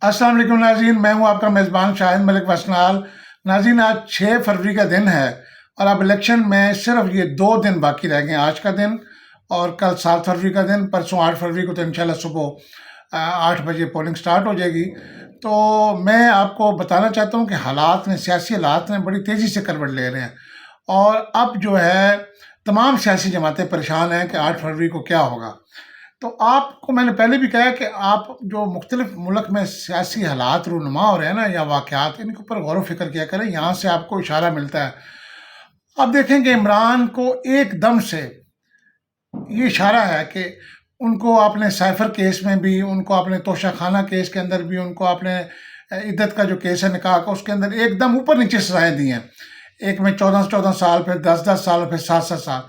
السلام علیکم ناظرین، میں ہوں آپ کا میزبان شاہد ملک وسنال۔ ناظرین، آج 6 فروری کا دن ہے اور اب الیکشن میں صرف یہ 2 دن باقی رہ گئے ہیں، آج کا دن اور کل 7 فروری کا دن۔ پرسوں 8 فروری کو تو انشاءاللہ صبح 8 بجے پولنگ سٹارٹ ہو جائے گی۔ تو میں آپ کو بتانا چاہتا ہوں کہ سیاسی حالات میں بڑی تیزی سے کروٹ لے رہے ہیں، اور اب جو ہے تمام سیاسی جماعتیں پریشان ہیں کہ 8 فروری کو کیا ہوگا۔ تو آپ کو میں نے پہلے بھی کہا کہ آپ جو مختلف ملک میں سیاسی حالات رونما ہو رہے ہیں نا، یا واقعات، ان کے اوپر غور و فکر کیا کریں، یہاں سے آپ کو اشارہ ملتا ہے۔ آپ دیکھیں کہ عمران کو ایک دم سے یہ اشارہ ہے کہ ان کو آپ نے سائفر کیس میں بھی، ان کو آپ نے توشہ خانہ کیس کے اندر بھی، ان کو آپ نے عدت کا جو کیس ہے نکاح کا، اس کے اندر ایک دم اوپر نیچے سزائیں دی ہیں۔ ایک میں 14 سال، پھر 10 سال، پھر 7 سال۔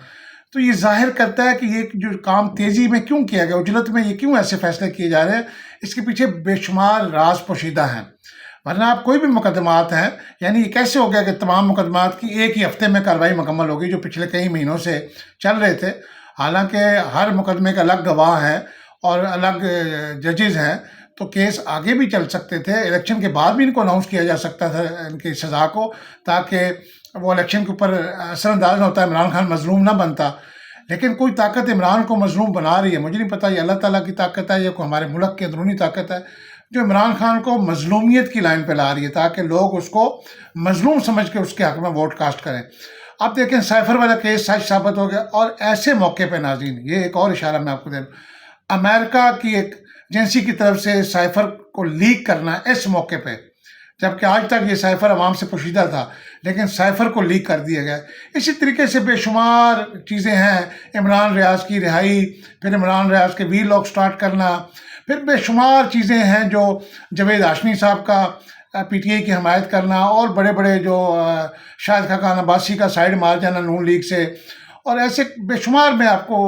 تو یہ ظاہر کرتا ہے کہ یہ جو کام تیزی میں کیوں کیا گیا، عجلت میں یہ کیوں ایسے فیصلے کیے جا رہے ہیں، اس کے پیچھے بے شمار راز پوشیدہ ہیں۔ ورنہ آپ کوئی بھی مقدمات ہیں، یعنی یہ کیسے ہو گیا کہ تمام مقدمات کی ایک ہی ہفتے میں کارروائی مکمل ہوگی جو پچھلے کئی مہینوں سے چل رہے تھے، حالانکہ ہر مقدمے کا الگ گواہ ہے اور الگ ججز ہیں، تو کیس آگے بھی چل سکتے تھے۔ الیکشن کے بعد بھی ان کو اناؤنس کیا جا سکتا تھا ان کی سزا کو، تاکہ وہ الیکشن کے اوپر اثر انداز نہ ہوتا، عمران خان مظلوم نہ بنتا۔ لیکن کوئی طاقت عمران کو مظلوم بنا رہی ہے، مجھے نہیں پتہ یہ اللہ تعالیٰ کی طاقت ہے یا کوئی ہمارے ملک کی اندرونی طاقت ہے، جو عمران خان کو مظلومیت کی لائن پہ لا رہی ہے تاکہ لوگ اس کو مظلوم سمجھ کے اس کے حق میں ووٹ کاسٹ کریں۔ اب دیکھیں سائفر والا کیس سچ ثابت ہو گیا، اور ایسے موقع پہ ناظرین، یہ ایک اور اشارہ میں آپ کو دے دوں، امریکہ کی ایک ایجنسی کی طرف سے سائفر کو لیک کرنا اس موقع پہ، جبکہ آج تک یہ سائفر عوام سے پوشیدہ تھا، لیکن سائفر کو لیک کر دیا گیا۔ اسی طریقے سے بے شمار چیزیں ہیں، عمران ریاض کی رہائی، پھر عمران ریاض کے ویلاگ سٹارٹ کرنا، پھر بے شمار چیزیں ہیں جو جاوید ہاشمی صاحب کا پی ٹی آئی کی حمایت کرنا، اور بڑے بڑے جو شاہد خاقان عباسی کا سائیڈ مار جانا نون لیگ سے، اور ایسے بے شمار میں آپ کو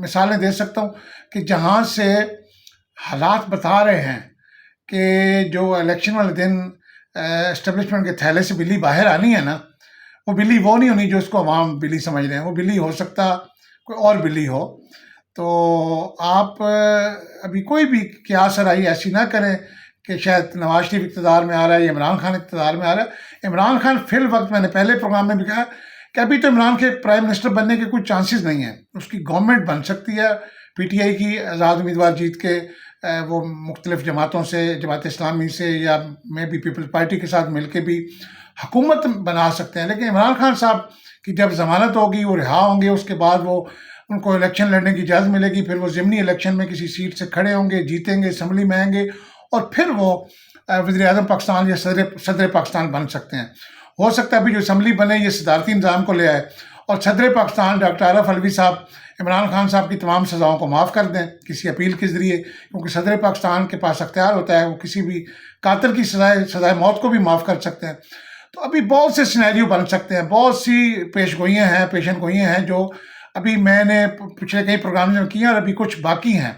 مثالیں دے سکتا ہوں کہ جہاں سے حالات بتا رہے ہیں کہ جو الیکشن والے دن اسٹیبلشمنٹ کے تھیلے سے بلی باہر آنی ہے نا، وہ بلی وہ نہیں ہونی جو اس کو عوام بلی سمجھ رہے ہیں، وہ بلی ہو سکتا کوئی اور بلی ہو۔ تو آپ ابھی کوئی بھی قیاس آرائی ایسی نہ کریں کہ شاید نواز شریف اقتدار میں آ رہا ہے یا عمران خان اقتدار میں آ رہا ہے۔ عمران خان فی الوقت، میں نے پہلے پروگرام میں بھی کہا کہ ابھی تو عمران کے پرائم منسٹر بننے کے کوئی چانسز نہیں ہیں، اس کی گورنمنٹ بن سکتی ہے، پی ٹی آئی کی آزاد امیدوار جیت کے وہ مختلف جماعتوں سے، جماعت اسلامی سے یا میں بھی پیپلز پارٹی کے ساتھ مل کے بھی حکومت بنا سکتے ہیں۔ لیکن عمران خان صاحب کی جب ضمانت ہوگی، وہ رہا ہوں گے، اس کے بعد وہ ان کو الیکشن لڑنے کی اجازت ملے گی، پھر وہ ضمنی الیکشن میں کسی سیٹ سے کھڑے ہوں گے، جیتیں گے، اسمبلی میں آئیں گے، اور پھر وہ وزیر اعظم پاکستان یا صدر پاکستان بن سکتے ہیں۔ ہو سکتا ہے ابھی جو اسمبلی بنے یہ صدارتی نظام کو لے آئے، اور صدر پاکستان ڈاکٹر عارف علوی صاحب عمران خان صاحب کی تمام سزاؤں کو معاف کر دیں کسی اپیل کے ذریعے، کیونکہ صدر پاکستان کے پاس اختیار ہوتا ہے، وہ کسی بھی قاتل کی سزائے موت کو بھی معاف کر سکتے ہیں۔ تو ابھی بہت سے سینیریو بن سکتے ہیں، بہت سی پیشن گوئیاں ہیں جو ابھی میں نے پچھلے کئی پروگرام میں کی ہیں، اور ابھی کچھ باقی ہیں۔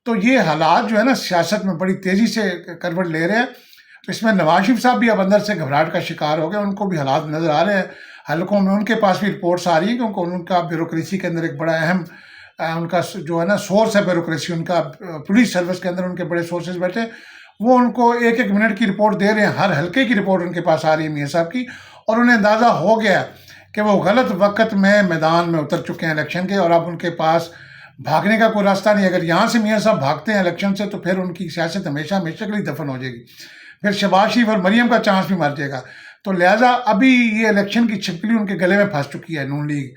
تو یہ حالات جو ہے نا سیاست میں بڑی تیزی سے کروٹ لے رہے ہیں۔ تو اس میں نواز شریف صاحب بھی اب اندر سے گھبراہٹ کا شکار ہو گئے، ان کو بھی حالات نظر آ رہے ہیں حلقوں میں، ان کے پاس بھی رپورٹس آ رہی ہیں، کیونکہ ان کا بیوروکریسی کے اندر ایک بڑا اہم ان کا جو ہے نا سورس ہے بیوروکریسی، ان کا پولیس سروس کے اندر ان کے بڑے سورسز بیٹھے، وہ ان کو ایک ایک منٹ کی رپورٹ دے رہے ہیں، ہر حلقے کی رپورٹ ان کے پاس آ رہی ہے میاں صاحب کی، اور انہیں اندازہ ہو گیا کہ وہ غلط وقت میں میدان میں اتر چکے ہیں الیکشن کے، اور اب ان کے پاس بھاگنے کا کوئی راستہ نہیں۔ اگر یہاں سے میاں صاحب بھاگتے ہیں الیکشن سے تو پھر ان کی سیاست ہمیشہ ہمیشہ کے لیے دفن ہو جائے گی، پھر شہباز شریف اور مریم کا چانس بھی مر جائے گا۔ تو لہٰذا ابھی یہ الیکشن کی چھپکلی ان کے گلے میں پھنس چکی ہے نون لیگ،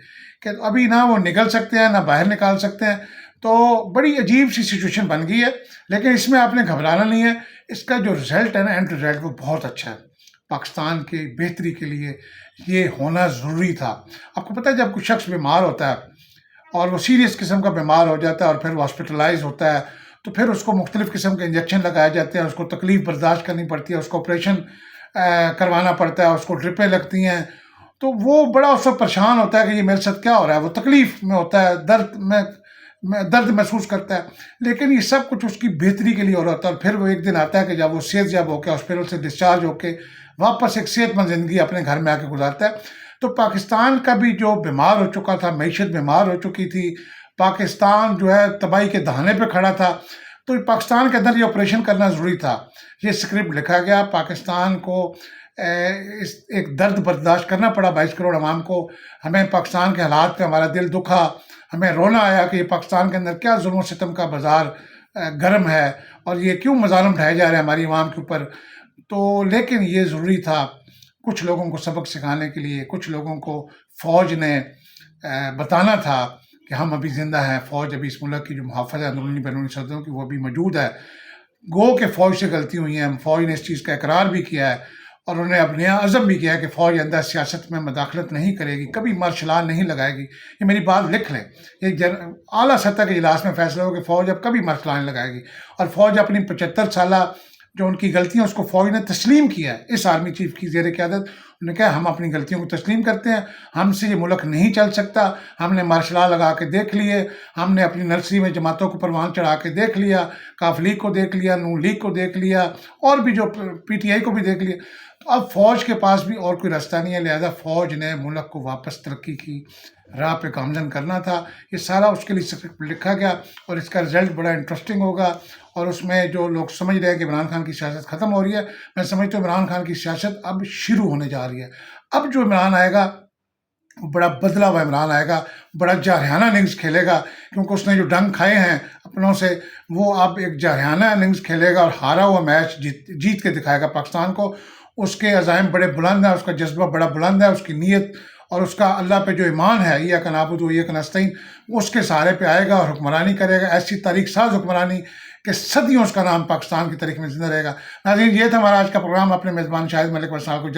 کہ ابھی نہ وہ نکل سکتے ہیں نہ باہر نکال سکتے ہیں۔ تو بڑی عجیب سی سچویشن بن گئی ہے، لیکن اس میں آپ نے گھبرانا نہیں ہے، اس کا جو رزلٹ ہے نا، اینڈ رزلٹ، وہ بہت اچھا ہے۔ پاکستان کی بہتری کے لیے یہ ہونا ضروری تھا۔ آپ کو پتہ ہے جب کوئی شخص بیمار ہوتا ہے اور وہ سیریس قسم کا بیمار ہو جاتا ہے اور پھر وہ ہاسپٹلائز ہوتا ہے، تو پھر اس کو مختلف قسم کے انجیکشن لگائے جاتے ہیں، اس کو تکلیف برداشت کرنی پڑتی ہے، اس کو آپریشن کروانا پڑتا ہے، اس کو ڈرپیں لگتی ہیں، تو وہ بڑا اس وقت پریشان ہوتا ہے کہ یہ میرے ساتھ کیا ہو رہا ہے، وہ تکلیف میں ہوتا ہے، درد محسوس کرتا ہے، لیکن یہ سب کچھ اس کی بہتری کے لیے ہو رہا ہوتا ہے، اور پھر وہ ایک دن آتا ہے کہ جب وہ صحت یاب ہو کے ہاسپٹل سے ڈسچارج ہو کے واپس ایک صحت مند زندگی اپنے گھر میں آ کے گزارتا ہے۔ تو پاکستان کا بھی جو بیمار ہو چکا تھا، معیشت بیمار ہو چکی تھی، پاکستان جو ہے تباہی کے دہانے پہ کھڑا تھا، تو پاکستان کے اندر یہ آپریشن کرنا ضروری تھا. یہ اسکرپٹ لکھا گیا, پاکستان کو ایک درد برداشت کرنا پڑا 22 کروڑ عوام کو. ہمیں پاکستان کے حالات پہ ہمارا دل دکھا, ہمیں رونا آیا کہ یہ پاکستان کے اندر کیا ظلم و ستم کا بازار گرم ہے, اور یہ کیوں مظالم ڈھائے جا رہے ہیں ہماری عوام کے اوپر. تو لیکن یہ ضروری تھا کچھ لوگوں کو سبق سکھانے کے لیے, کچھ لوگوں کو فوج نے بتانا تھا کہ ہم ابھی زندہ ہیں, فوج ابھی اس ملک کی جو محافظ ہے اندرونی بیرونی سرحدوں کی وہ بھی موجود ہے. گو کہ فوج سے غلطی ہوئی ہیں, فوج نے اس چیز کا اقرار بھی کیا ہے, اور انہوں نے اپنے عزم بھی کیا ہے کہ فوج اندر سیاست میں مداخلت نہیں کرے گی, کبھی مارشل لا نہیں لگائے گی. یہ میری بات لکھ لیں, یہ اعلیٰ سطح کے اجلاس میں فیصلہ ہو کہ فوج اب کبھی مارشل لا نہیں لگائے گی. اور فوج اپنی 75 سالہ جو ان کی غلطیاں اس کو فوج نے تسلیم کیا ہے. اس آرمی چیف کی زیر قیادت انہوں نے کہا ہم اپنی غلطیوں کو تسلیم کرتے ہیں, ہم سے یہ ملک نہیں چل سکتا, ہم نے مارشل لا لگا کے دیکھ لیے, ہم نے اپنی نرسری میں جماعتوں کو پروان چڑھا کے دیکھ لیا, کاف لیگ کو دیکھ لیا, نون لیگ کو دیکھ لیا, اور بھی جو پی ٹی آئی کو بھی دیکھ لیا. تو اب فوج کے پاس بھی اور کوئی راستہ نہیں ہے, لہذا فوج نے ملک کو واپس ترقی کی راہ پہ گامزن کرنا تھا. یہ سارا اس کے لیے اسکرپٹ لکھا گیا, اور اس کا رزلٹ بڑا انٹرسٹنگ ہوگا. اور اس میں جو لوگ سمجھ رہے ہیں کہ عمران خان کی سیاست ختم ہو رہی ہے, میں سمجھتا ہوں عمران خان کی سیاست اب شروع ہونے جا رہی ہے. اب جو عمران آئے گا بڑا بدلا ہوا عمران آئے گا, بڑا جارحانہ اننگز کھیلے گا, کیونکہ اس نے جو ڈنگ کھائے ہیں اپنوں سے, وہ اب ایک جارحانہ اننگز کھیلے گا اور ہارا ہوا میچ جیت کے دکھائے گا پاکستان کو. اس کے عزائم بڑے بلند ہیں, اس کا جذبہ بڑا بلند ہے, اس کی نیت اور اس کا اللہ پہ جو ایمان ہے, ایاک نعبد و ایاک نستعین, اس کے سہارے پہ آئے گا اور حکمرانی کرے گا, ایسی تاریخ ساز حکمرانی کہ صدیوں اس کا نام پاکستان کی تاریخ میں زندہ رہے گا. ناظرین, یہ تھا ہمارا آج کا پروگرام. اپنے میزبان شاہد ملک وسنال کو